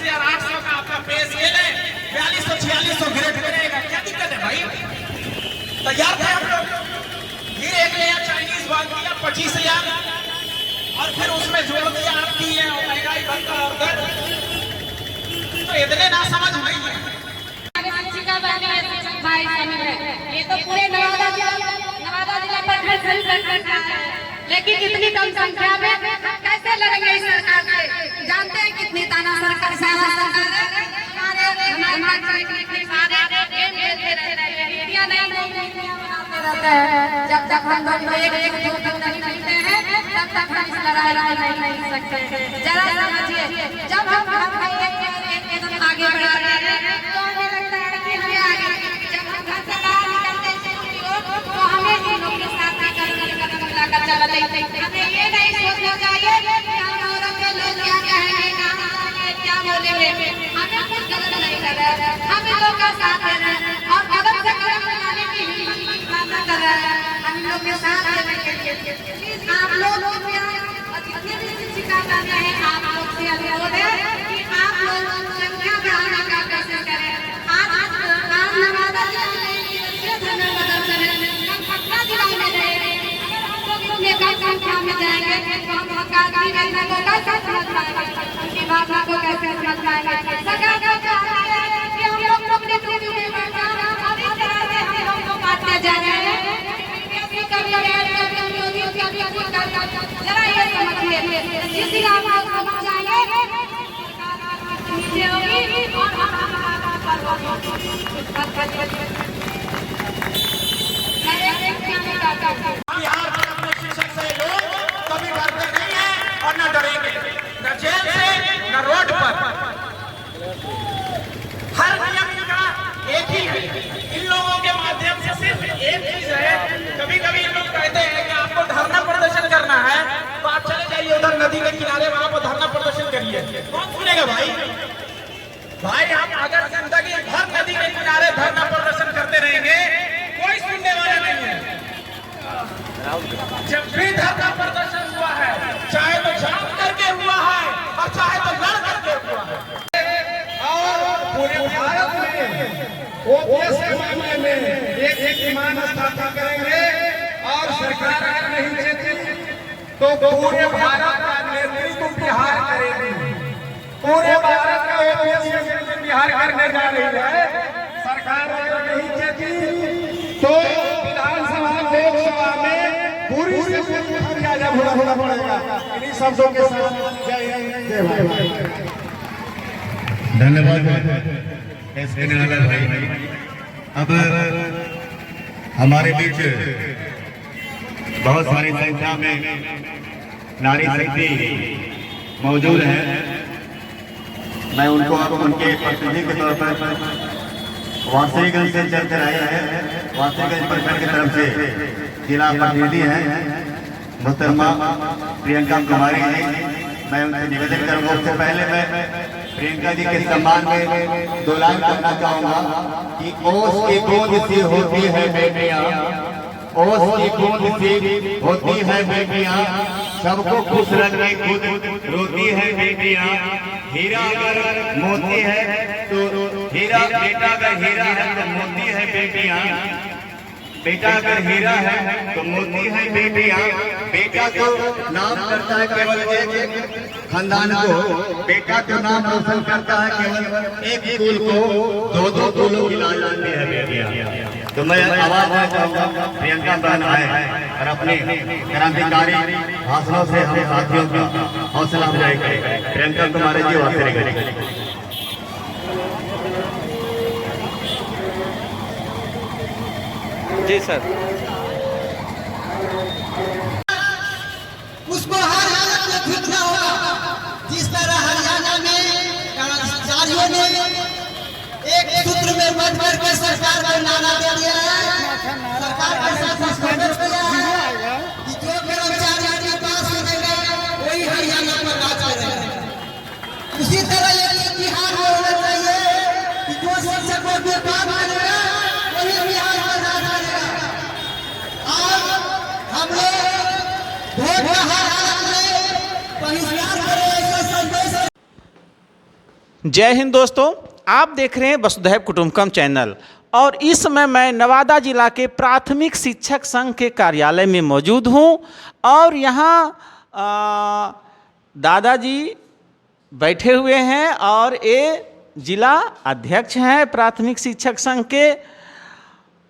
25,800 का आपका पे स्केल है, 4200-4600 ग्रेड करेगा, क्या दिक्कत है भाई? तैयार थे हम लोग। फिर एक नया चाइनीज बात दिया 25,000 और फिर उसमें जोड़ दिया आपकी है और महंगाई भत्ता और दर, तो इतने ना समझ नहीं है। ये तो पूरे नवादा जिला पर है, लेकिन इतनी कम संख्या में कैसे लड़ेंगे इस सरकार से? जानते हैं कितनी ताना सरकार से जब तक हम लोग एक नहीं मिलते हैं तब तक हम इस लड़ाई नहीं लड़ सकते। जरा समझिए, जब हम आगे बढ़ रहे हैं तो हमें लगता है कि हमें आगे, जब हम घर से बाहर निकलते हैं तो हमें इन लोगों के साथ कदम मिलाकर चलना चाहिए। हमें ये नहीं सोचना चाहिए कि हम औरतें लोग क्या कहेंगे, क्या बोलेंगे। हमें कुछ गलत नहीं कर रहे हैं, हम इन लोग का साथ दे रहे हैं और कदम से कदम मिलाने की बात कर रहे हैं। हम लोग के साथ देने के लिए आप लोग जितने भी शिकायत आते हैं आप लोग से अनुरोध है कि आप लोग संख्या बढ़ाने का कोशिश करें। आज नवादा जिला में बदल करें, हम पटना जिला में रहेंगे, कम संख्या में जाएंगे तो हम सरकार की लोगों का कैसे समझ पाएंगे, उनकी भावना को कैसे समझ पाएंगे। सरकार का चाहना है कि हम लोग अपने टूटी हुई भाषा और इस तरह से हम लोग को बांटते जा रहे हैं। जरा ये समझिए, जिस आप लोग समझ जाएंगे नीचे होगी और बिहार के अपने शिक्षक से लोग कभी डरते नहीं है और न डरेंगे, न जेल से न रोड पर। हर नियम का एक ही है। इन लोगों के माध्यम से सिर्फ एक चीज है, कभी कभी इन लोग कहते हैं कि आपको धरना प्रदर्शन करना है तो आप चले जाइए उधर नदी के किनारे, वहां पर धरना प्रदर्शन करिए। कौन सुनेगा भाई? भाई हम अगर जिंदगी भर नदी के किनारे धरना प्रदर्शन करते रहेंगे कोई सुनने वाला नहीं है। जब भी धरना प्रदर्शन हुआ है, चाहे तो जान करके हुआ है और चाहे तो लड़ करके हुआ है, और पूरे भारत में ओपीएस के मामले में एक ईमान स्थापित करेंगे और सरकार अगर नहीं देती तो पूरे भारत का नेतृत्व बिहार करेगी। पूरे भारत का ओपीएस बिहार करने जा रही है। सरकार अगर नहीं देती तो विधानसभा लोकसभा में पूरी से पूरी खामियाजा भुगतना पड़ेगा। इन्हीं शब्दों के साथ जय हिंद, जय भारत। धन्यवाद एस के निराला भाई। अब हमारे बीच बहुत सारी संख्या में नारी शक्ति मौजूद है। मैं उनको अब उनके प्रतिनिधि के तौर पर वासीगंज से चलकर आए हैं। वासीगंज प्रखंड की तरफ से जिला प्रतिनिधि हैं मोहतरमा प्रियंका कुमारी जी। मैं उनसे निवेदन करूंगा, उससे पहले मैं प्रियंका जी के सम्मान में 2 लाइन कहना चाहूंगा कि ओस की बूंद सी होती है बेटियां, ओस की बूंद सी होती है बेटियां, सबको खुश रखने खुद रोती है बेटियां। हीरा अगर मोती है तो हीरा, बेटा अगर हीरा है तो मोती है बेटियां, बेटा अगर हीरा है तो मोती है बेटियां। बेटा तो नाम करता है केवल एक खानदान को, बेटा तो नाम रोशन करता है केवल एक फूल को, 2-2 फूलों की लाज आती है बेटियां। तो मैं आवाज देना चाहूंगा प्रियंका बहन आए और अपने क्रांतिकारी भाषणों से हम साथियों का हौसला अफजाई करें। प्रियंका कुमारी जी बात करेंगे। जी सर। उसको हर हालत में फिरना होगा। जिस तरह हरियाणा में कर्मचारियों ने एक सूत्र में बंध करके सरकार को नारा दे दिया है, सरकार के साथ समझौता किया है कि जो कर्मचारी के पास रहेगा वही हरियाणा पर राज करेगा। उसी तरह ये बिहार में होना चाहिए कि जो शिक्षकों के पास रहेगा वही बिहार पर राज करेगा। और हम लोग वोट का हर हालत में बहिष्कार करें, ऐसा संदेश जय हिंद दोस्तों, आप देख रहे हैं वसुधैव कुटुंबकम चैनल। और इस समय मैं नवादा जिला के प्राथमिक शिक्षक संघ के कार्यालय में मौजूद हूं और यहाँ दादाजी बैठे हुए हैं और ये जिला अध्यक्ष हैं प्राथमिक शिक्षक संघ के।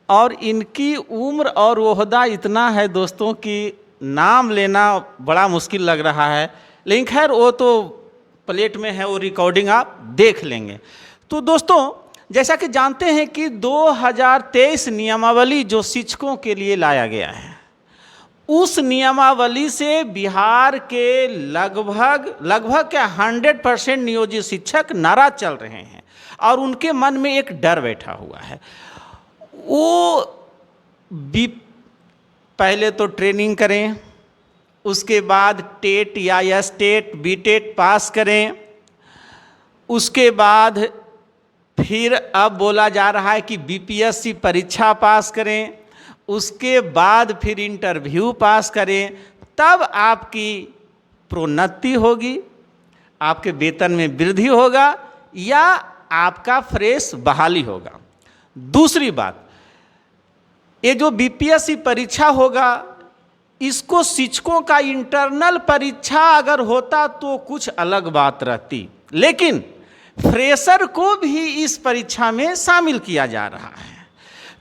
और इनकी उम्र और ओहदा इतना है दोस्तों कि नाम लेना बड़ा मुश्किल लग रहा है, लेकिन खैर वो तो प्लेट में है, वो रिकॉर्डिंग आप देख लेंगे। तो दोस्तों, जैसा कि जानते हैं कि 2023 नियमावली जो शिक्षकों के लिए लाया गया है, उस नियमावली से बिहार के लगभग क्या 100% नियोजित शिक्षक नाराज चल रहे हैं और उनके मन में एक डर बैठा हुआ है। वो पहले तो ट्रेनिंग करें, उसके बाद टेट या स्टेट बीटेट पास करें, उसके बाद फिर अब बोला जा रहा है कि बीपीएससी परीक्षा पास करें, उसके बाद फिर इंटरव्यू पास करें, तब आपकी प्रोन्नति होगी, आपके वेतन में वृद्धि होगा या आपका फ्रेश बहाली होगा। दूसरी बात, ये जो बीपीएससी परीक्षा होगा, इसको शिक्षकों का इंटरनल परीक्षा अगर होता तो कुछ अलग बात रहती, लेकिन फ्रेशर को भी इस परीक्षा में शामिल किया जा रहा है।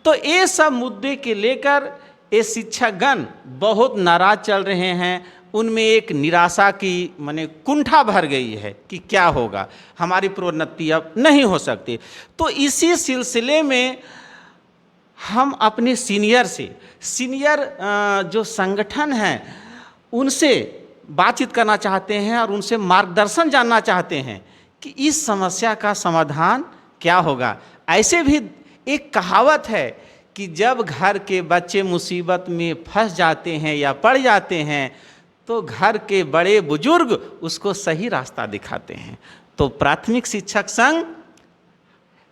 तो ये सब मुद्दे के लेकर ये शिक्षकगण बहुत नाराज चल रहे हैं। उनमें एक निराशा की माने कुंठा भर गई है कि क्या होगा, हमारी प्रोन्नति अब नहीं हो सकती। तो इसी सिलसिले में हम अपने सीनियर जो संगठन हैं उनसे बातचीत करना चाहते हैं और उनसे मार्गदर्शन जानना चाहते हैं कि इस समस्या का समाधान क्या होगा। ऐसे भी एक कहावत है कि जब घर के बच्चे मुसीबत में फंस जाते हैं या पड़ जाते हैं तो घर के बड़े बुजुर्ग उसको सही रास्ता दिखाते हैं। तो प्राथमिक शिक्षक संघ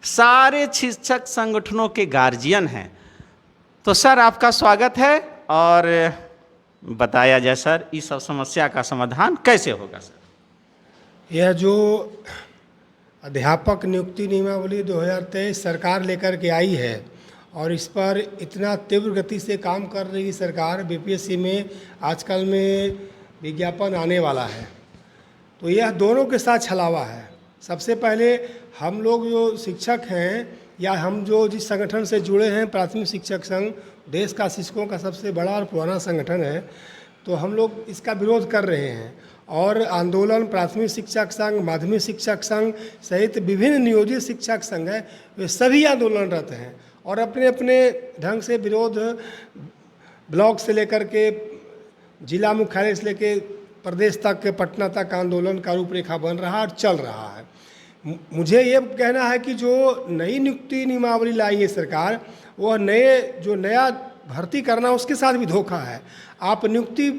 सारे शिक्षक संगठनों के गार्जियन हैं। तो सर, आपका स्वागत है और बताया जाए सर, इस सब समस्या का समाधान कैसे होगा सर? यह जो अध्यापक नियुक्ति नियमावली 2023 सरकार लेकर के आई है और इस पर इतना तीव्र गति से काम कर रही सरकार, बीपीएससी में आजकल में विज्ञापन आने वाला है, तो यह दोनों के साथ छलावा है। सबसे पहले हम लोग जो शिक्षक हैं या हम जो जिस संगठन से जुड़े हैं, प्राथमिक शिक्षक संघ देश का शिक्षकों का सबसे बड़ा और पुराना संगठन है, तो हम लोग इसका विरोध कर रहे हैं। और आंदोलन प्राथमिक शिक्षक संघ, माध्यमिक शिक्षक संघ सहित विभिन्न नियोजित शिक्षक संघ हैं, वे सभी आंदोलनरत हैं और अपने अपने ढंग से विरोध ब्लॉक से लेकर के जिला मुख्यालय से लेकर प्रदेश तक के पटना तक आंदोलन का रूपरेखा बन रहा है और चल रहा है। मुझे ये कहना है कि जो नई नियुक्ति नियमावली लाई है सरकार, वह नया भर्ती करना उसके साथ भी धोखा है। आप नियुक्ति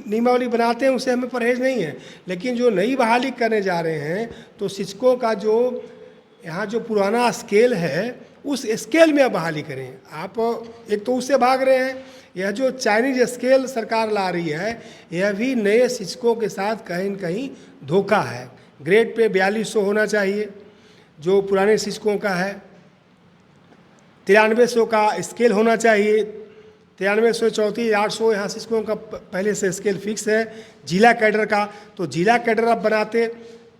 नियमावली बनाते हैं, उससे हमें परहेज नहीं है, लेकिन जो नई बहाली करने जा रहे हैं तो शिक्षकों का जो यहाँ जो पुराना स्केल है उस स्केल में आप बहाली करें। आप एक तो उससे भाग रहे हैं, यह जो चाइनीज स्केल सरकार ला रही है यह भी नए शिक्षकों के साथ कहीं न कहीं धोखा है। ग्रेड पे 4200 होना चाहिए जो पुराने शिक्षकों का है, 9300 का स्केल होना चाहिए, 9300, 34,800 यहाँ शिक्षकों का पहले से स्केल फिक्स है। जिला कैडर का तो जिला कैडर आप बनाते,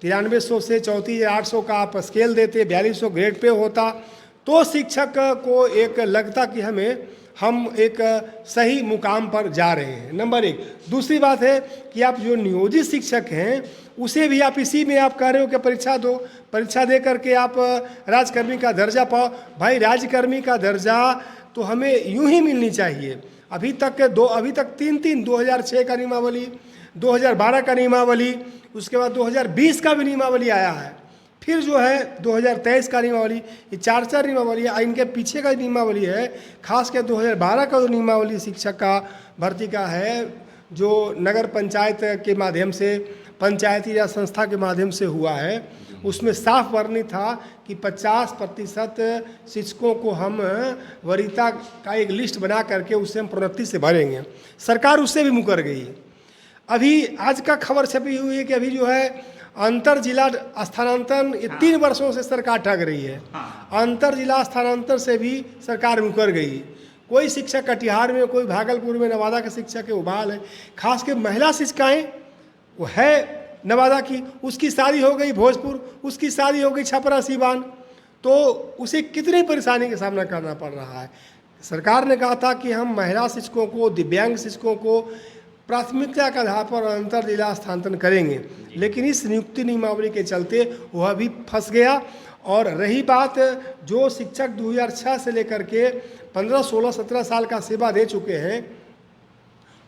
9300 से 34,800 का आप स्केल देते, 4200 ग्रेड पे होता, तो शिक्षक को एक लगता कि हम एक सही मुकाम पर जा रहे हैं, नंबर एक। दूसरी बात है कि आप जो नियोजित शिक्षक हैं उसे भी आप इसी में आप कह रहे हो कि परीक्षा दो, परीक्षा दे करके आप राजकर्मी का दर्जा पाओ। भाई, राजकर्मी का दर्जा तो हमें यूं ही मिलनी चाहिए। अभी तक 2006 का नियमावली, 2012 का नियमावली, उसके बाद 2020 का भी नियमावली आया है, फिर जो है 2023 का नियमावली, ये 4 नियमावली है। इनके पीछे का नियमावली है, खास कर 2012 का जो नियमावली शिक्षक का भर्ती का है, जो नगर पंचायत के माध्यम से, पंचायती या संस्था के माध्यम से हुआ है, उसमें साफ वर्णित था कि 50% शिक्षकों को हम वरीयता का एक लिस्ट बना करके उससे हम प्रोन्नति से भरेंगे। सरकार उससे भी मुकर गई। अभी आज का खबर छपी हुई है कि अभी जो है अंतर जिला स्थानांतरण ये 3 वर्षों से सरकार ठग रही है। अंतर जिला स्थानांतरण से भी सरकार मुकर गई। कोई शिक्षक कटिहार में, कोई भागलपुर में, नवादा के शिक्षक के उबाल है। खास के महिला शिक्षिकाएँ वो है नवादा की, उसकी शादी हो गई भोजपुर, उसकी शादी हो गई छपरा सिवान, तो उसे कितनी परेशानी का सामना करना पड़ रहा है। सरकार ने कहा था कि हम महिला शिक्षकों को, दिव्यांग शिक्षकों को प्राथमिकता के आधार पर अंतर जिला स्थानांतरण करेंगे, लेकिन इस नियुक्ति नियमावली के चलते वह भी फंस गया। और रही बात जो शिक्षक 2006 से लेकर के 15, 16, 17 साल का सेवा दे चुके हैं,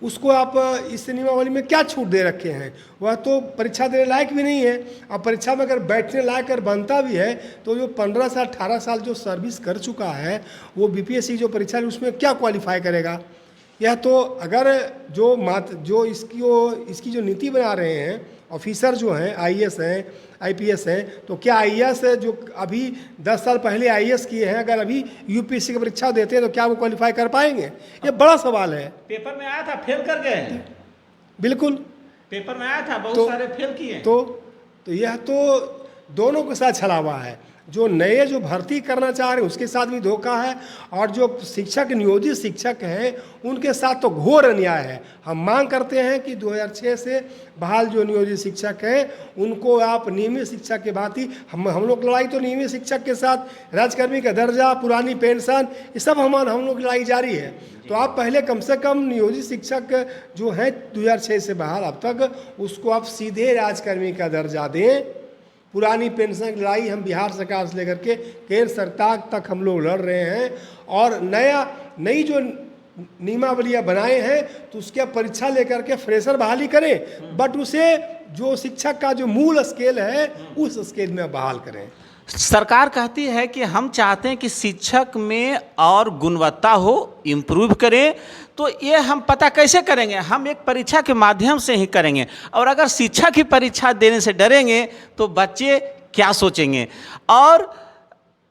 उसको आप इस नियमावली में क्या छूट दे रखे हैं? वह तो परीक्षा देने लायक भी नहीं है। अब परीक्षा में अगर बैठने लायक अगर बनता भी है तो जो 15 से 18 साल जो सर्विस कर चुका है वो बीपीएससी जो परीक्षा है उसमें क्या क्वालिफाई करेगा? यह तो अगर जो इसकी जो नीति बना रहे हैं ऑफिसर जो हैं, आईएएस हैं, आईपीएस हैं, तो क्या आईएएस जो अभी 10 साल पहले आईएएस किए हैं अगर अभी यूपीएससी की परीक्षा देते हैं तो क्या वो क्वालिफाई कर पाएंगे? ये बड़ा सवाल है। पेपर में आया था फेल कर गए। बिल्कुल पेपर में आया था, बहुत सारे फेल किए। तो यह तो दोनों के साथ छलावा है। जो नए जो भर्ती करना चाह रहे हैं उसके साथ भी धोखा है, और जो शिक्षक नियोजित शिक्षक हैं उनके साथ तो घोर अन्याय है। हम मांग करते हैं कि 2006 से बहाल जो नियोजित शिक्षक हैं उनको आप नियमित शिक्षक के भांति, हम लोग लड़ाई तो नियमित शिक्षक के साथ राज्यकर्मी का दर्जा, पुरानी पेंशन, ये सब हम लोग लड़ाई जारी है। तो आप पहले कम से कम नियोजित शिक्षक जो हैं 2006 से बहाल अब तक, उसको आप सीधे राज्यकर्मी का दर्जा दें। पुरानी पेंशन की लड़ाई हम बिहार सरकार से लेकर के केंद्र सरकार तक हम लोग लड़ रहे हैं, और नई जो नियमावलियाँ बनाए हैं तो उसके परीक्षा लेकर के फ्रेशर बहाली करें, बट उसे जो शिक्षक का जो मूल स्केल है उस स्केल में बहाल करें। सरकार कहती है कि हम चाहते हैं कि शिक्षक में और गुणवत्ता हो, इम्प्रूव करें। तो ये हम पता कैसे करेंगे? हम एक परीक्षा के माध्यम से ही करेंगे। और अगर शिक्षक की परीक्षा देने से डरेंगे तो बच्चे क्या सोचेंगे? और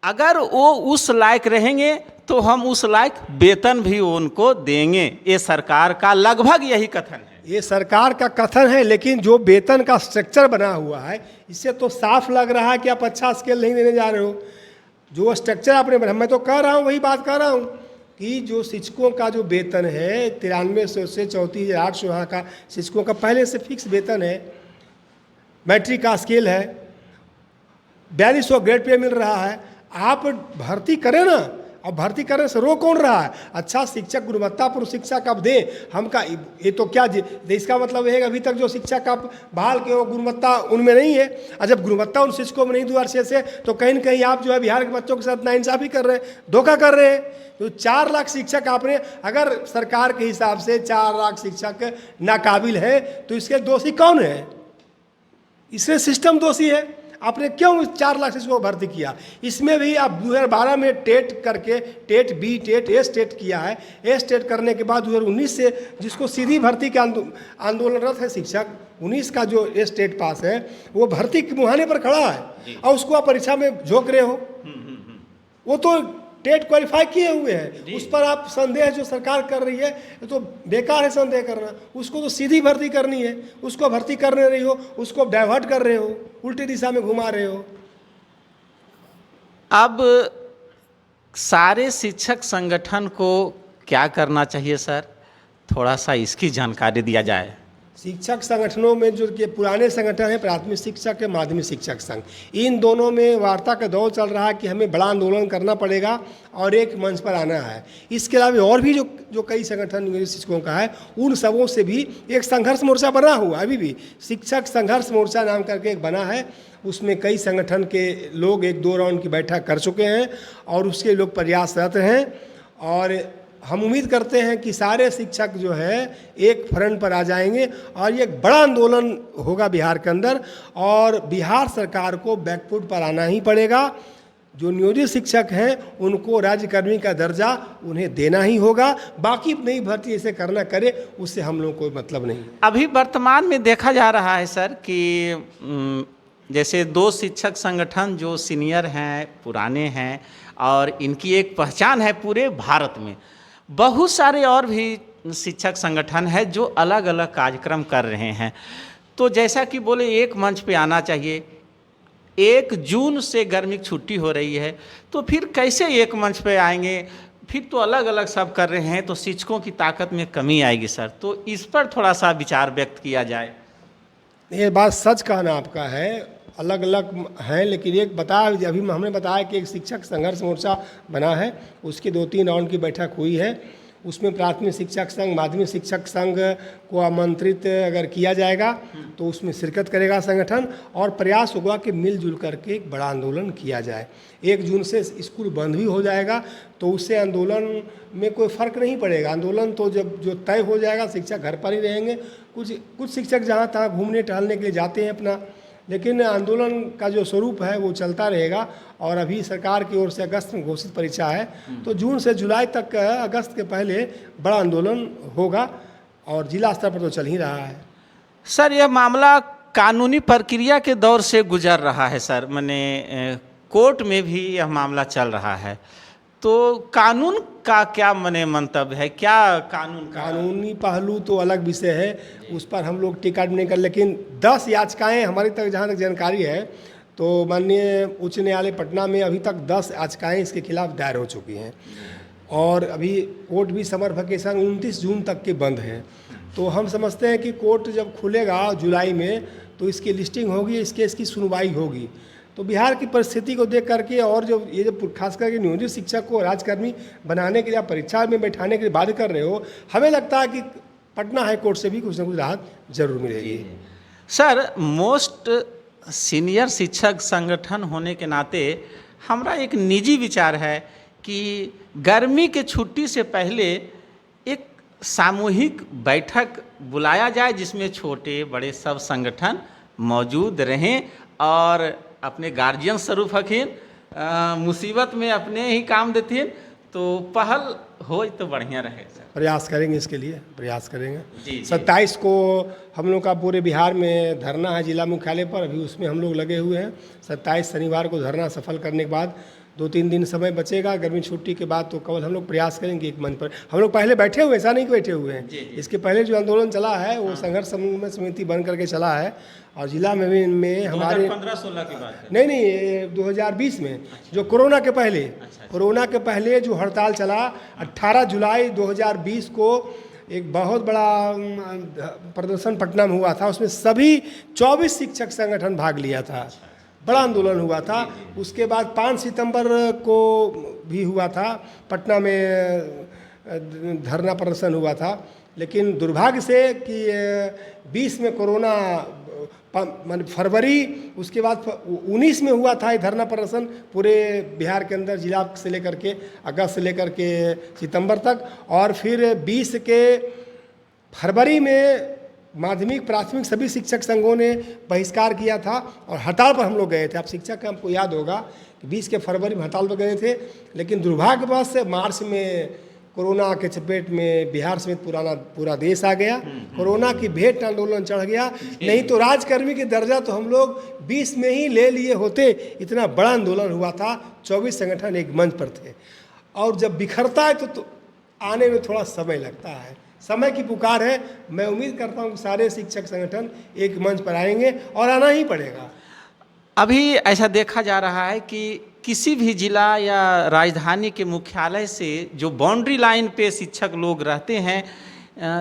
अगर वो उस लायक रहेंगे तो हम उस लायक वेतन भी उनको देंगे। ये सरकार का लगभग यही कथन है। ये सरकार का कथन है, लेकिन जो वेतन का स्ट्रक्चर बना हुआ है इससे तो साफ लग रहा है कि आप अच्छा स्केल नहीं देने जा रहे हो। जो स्ट्रक्चर आपने बना, मैं तो कह रहा हूँ, वही बात कर रहा हूँ कि जो शिक्षकों का जो वेतन है 9300 से 34,800 का शिक्षकों का पहले से फिक्स वेतन है। मैट्रिक का स्केल है, 4200 ग्रेड पे मिल रहा है। आप भर्ती करें ना, और भर्ती करने से रोक कौन रहा है? अच्छा शिक्षक, गुणवत्तापूर्ण शिक्षक आप दें। हम का ये तो क्या इसका मतलब है कि अभी तक जो शिक्षक आप बहाल के हो गुणवत्ता उनमें नहीं है। और जब गुणवत्ता उन शिक्षकों में नहीं 2006 से, तो कहीं न कहीं आप जो है बिहार के बच्चों के साथ नाइंसाफ़ी कर रहे हैं, धोखा कर रहे हैं। तो 4 लाख शिक्षक आपने, अगर सरकार के हिसाब से 4 लाख शिक्षक नाकाबिल हैं तो इसके दोषी कौन है? इसमें सिस्टम दोषी है। आपने क्यों 4 लाख शिक्षकों को भर्ती किया? इसमें भी आप 2012 में टेट करके, टेट बी, टेट ए टेट किया है। ए टेट करने के बाद 2019 से जिसको सीधी भर्ती के आंदोलनरत है शिक्षक, 19 का जो ए टेट पास है वो भर्ती के मुहाने पर खड़ा है, और उसको आप परीक्षा में झोंक रहे हो। वो तो टेट क्वालिफाई किए हुए हैं, उस पर आप संदेह जो सरकार कर रही है तो बेकार है संदेह करना। उसको तो सीधी भर्ती करनी है, उसको भर्ती करने रही हो, उसको डाइवर्ट कर रहे हो, उल्टी दिशा में घुमा रहे हो। अब सारे शिक्षक संगठन को क्या करना चाहिए सर? थोड़ा सा इसकी जानकारी दिया जाए। शिक्षक संगठनों में जो के पुराने संगठन हैं, प्राथमिक शिक्षक के माध्यमिक शिक्षक संघ, इन दोनों में वार्ता का दौर चल रहा है कि हमें बड़ा आंदोलन करना पड़ेगा और एक मंच पर आना है। इसके अलावा और भी जो कई संगठन शिक्षकों का है, उन सबों से भी एक संघर्ष मोर्चा बना हुआ, अभी भी शिक्षक संघर्ष मोर्चा नाम करके एक बना है। उसमें कई संगठन के लोग 1-2 राउंड की बैठक कर चुके हैं और उसके लोग प्रयासरत हैं, और हम उम्मीद करते हैं कि सारे शिक्षक जो है एक फ्रंट पर आ जाएंगे और ये एक बड़ा आंदोलन होगा बिहार के अंदर, और बिहार सरकार को बैकफुट पर आना ही पड़ेगा। जो नियोजित शिक्षक हैं उनको राज्यकर्मी का दर्जा उन्हें देना ही होगा। बाकी नई भर्ती ऐसे करना करे उससे हम लोग कोई मतलब नहीं। अभी वर्तमान में देखा जा रहा है सर कि जैसे 2 शिक्षक संगठन जो सीनियर हैं, पुराने हैं, और इनकी एक पहचान है पूरे भारत में। बहुत सारे और भी शिक्षक संगठन है जो अलग अलग कार्यक्रम कर रहे हैं। तो जैसा कि बोले एक मंच पे आना चाहिए। 1 जून से गर्मी की छुट्टी हो रही है, तो फिर कैसे एक मंच पे आएंगे? फिर तो अलग अलग सब कर रहे हैं, तो शिक्षकों की ताकत में कमी आएगी सर। तो इस पर थोड़ा सा विचार व्यक्त किया जाए। ये बात सच कहना आपका है, अलग अलग हैं, लेकिन एक बताया, अभी हमने बताया कि एक शिक्षक संघर्ष मोर्चा बना है, उसकी 2-3 राउंड की बैठक हुई है। उसमें प्राथमिक शिक्षक संघ, माध्यमिक शिक्षक संघ को आमंत्रित अगर किया जाएगा तो उसमें शिरकत करेगा संगठन, और प्रयास होगा कि मिलजुल करके एक बड़ा आंदोलन किया जाए। 1 जून से स्कूल बंद भी हो जाएगा, तो उससे आंदोलन में कोई फ़र्क नहीं पड़ेगा। आंदोलन तो जब जो तय हो जाएगा, शिक्षक घर पर ही रहेंगे। कुछ शिक्षक जहाँ तहाँ घूमने टहलने के लिए जाते हैं अपना, लेकिन आंदोलन का जो स्वरूप है वो चलता रहेगा। और अभी सरकार की ओर से अगस्त में घोषित परीक्षा है, तो जून से जुलाई तक, अगस्त के पहले बड़ा आंदोलन होगा, और जिला स्तर पर तो चल ही रहा है। सर, यह मामला कानूनी प्रक्रिया के दौर से गुजर रहा है सर, माने कोर्ट में भी यह मामला चल रहा है, तो कानून का क्या मने मंतव्य है? क्या कानूनी पहलू तो अलग विषय है, उस पर हम लोग टिकट नहीं कर, लेकिन 10 याचिकाएं हमारी तक जहाँ तक जानकारी है, तो माननीय उच्च न्यायालय पटना में अभी तक 10 याचिकाएं इसके खिलाफ दायर हो चुकी हैं, और अभी कोर्ट भी समर वेकेशन 29 जून तक के बंद है। तो हम समझते हैं कि कोर्ट जब खुलेगा जुलाई में, तो इसकी लिस्टिंग होगी, इस केस की सुनवाई होगी। तो बिहार की परिस्थिति को देख करके, और जो ये जो खास करके नियोजित शिक्षक को राजकर्मी बनाने के लिए, परीक्षा में बैठाने के लिए बाध्य कर रहे हो, हमें लगता है कि पटना हाई कोर्ट से भी कुछ ना कुछ राहत जरूर मिलेगी। सर, मोस्ट सीनियर शिक्षक संगठन होने के नाते हमारा एक निजी विचार है कि गर्मी के छुट्टी से पहले एक सामूहिक बैठक बुलाया जाए, जिसमें छोटे बड़े सब संगठन मौजूद रहें और अपने गार्जियन स्वरूप हकीन, मुसीबत में अपने ही काम देतीन, तो पहल हो तो बढ़िया रहे सर। प्रयास करेंगे, इसके लिए प्रयास करेंगे। जी। 27 को हम लोग का पूरे बिहार में धरना है जिला मुख्यालय पर, अभी उसमें हम लोग लगे हुए हैं। 27 शनिवार को धरना सफल करने के बाद 2-3 दिन समय बचेगा गर्मी छुट्टी के बाद, तो केवल हम लोग प्रयास करेंगे एक मंच पर। हम लोग पहले बैठे हुए, ऐसा नहीं कि बैठे हुए हैं, इसके पहले जो आंदोलन चला है वो संघर्ष समन्वय समिति बन करके चला है, और जिला में हमारे 15-16 की बात है। नहीं 2020 में, जो कोरोना के पहले, कोरोना के पहले जो हड़ताल चला 18 जुलाई 2020 को, एक बहुत बड़ा प्रदर्शन पटना में हुआ था। उसमें सभी 24 शिक्षक संगठन भाग लिया था, बड़ा आंदोलन हुआ था। उसके बाद 5 सितंबर को भी हुआ था, पटना में धरना प्रदर्शन हुआ था। लेकिन दुर्भाग्य से कि 20 में कोरोना, फरवरी, उसके बाद 19 में हुआ था ये धरना प्रदर्शन पूरे बिहार के अंदर, जिला से लेकर के अगस्त से लेकर के सितंबर तक, और फिर 20 के फरवरी में माध्यमिक प्राथमिक सभी शिक्षक संघों ने बहिष्कार किया था और हड़ताल पर हम लोग गए थे। आप शिक्षक का हमको याद होगा कि 20 के फरवरी में हड़ताल पर गए थे, लेकिन दुर्भाग्यवश मार्च में कोरोना के चपेट में बिहार समेत पूरा देश आ गया। कोरोना की भेंट आंदोलन चढ़ गया, नहीं तो राजकर्मी की दर्जा तो हम लोग 20 में ही ले लिए होते। इतना बड़ा आंदोलन हुआ था, 24 संगठन एक मंच पर थे, और जब बिखरता है तो आने में थोड़ा समय लगता है। समय की पुकार है, मैं उम्मीद करता हूँ कि सारे शिक्षक संगठन एक मंच पर आएंगे, और आना ही पड़ेगा। अभी ऐसा देखा जा रहा है कि किसी भी जिला या राजधानी के मुख्यालय से जो बाउंड्री लाइन पे शिक्षक लोग रहते हैं,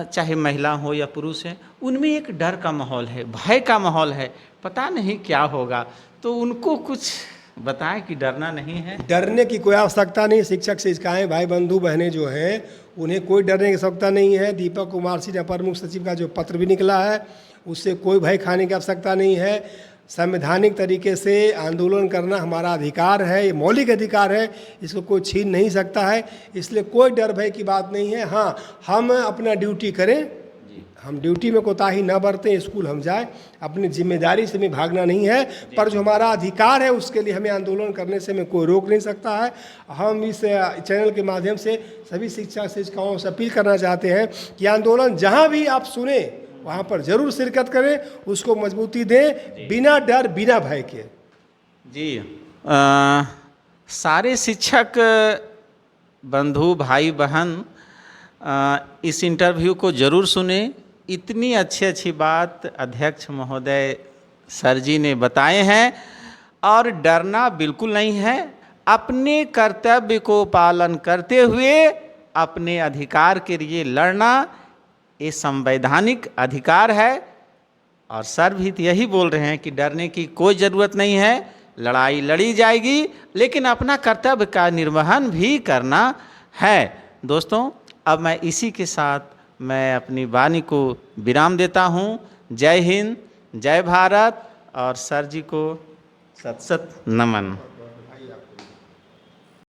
चाहे महिला हो या पुरुष हैं, उनमें एक डर का माहौल है, भय का माहौल है, पता नहीं क्या होगा। तो उनको कुछ बताएं कि डरना नहीं है। डरने की कोई आवश्यकता नहीं। शिक्षक शिक्षिकाएं, भाई बंधु बहनें जो हैं, उन्हें कोई डरने की आवश्यकता नहीं है। दीपक कुमार सिंह अपर मुख्य सचिव का जो पत्र भी निकला है, उससे कोई भय खाने की आवश्यकता नहीं है। संवैधानिक तरीके से आंदोलन करना हमारा अधिकार है, ये मौलिक अधिकार है, इसको कोई छीन नहीं सकता है, इसलिए कोई डर भय की बात नहीं है। हाँ, हम अपना ड्यूटी करें, हम ड्यूटी में कोताही न बरतें, स्कूल हम जाए, अपनी जिम्मेदारी से हमें भागना नहीं है, पर जो हमारा अधिकार है उसके लिए हमें आंदोलन करने से हमें कोई रोक नहीं सकता है। हम इस चैनल के माध्यम से सभी शिक्षक शिक्षिकाओं से अपील करना चाहते हैं कि आंदोलन जहाँ भी आप सुने वहाँ पर जरूर शिरकत करें, उसको मजबूती दें, बिना डर बिना भय के। जी, सारे शिक्षक बंधु भाई बहन इस इंटरव्यू को ज़रूर सुने, इतनी अच्छी अच्छी बात अध्यक्ष महोदय सर जी ने बताए हैं। और डरना बिल्कुल नहीं है, अपने कर्तव्य को पालन करते हुए अपने अधिकार के लिए लड़ना ये संवैधानिक अधिकार है। और सर भी तो यही बोल रहे हैं कि डरने की कोई ज़रूरत नहीं है, लड़ाई लड़ी जाएगी, लेकिन अपना कर्तव्य का निर्वहन भी करना है। दोस्तों, अब मैं इसी के साथ मैं अपनी वाणी को विराम देता हूँ। जय हिंद, जय भारत, और सर जी को सत सत नमन।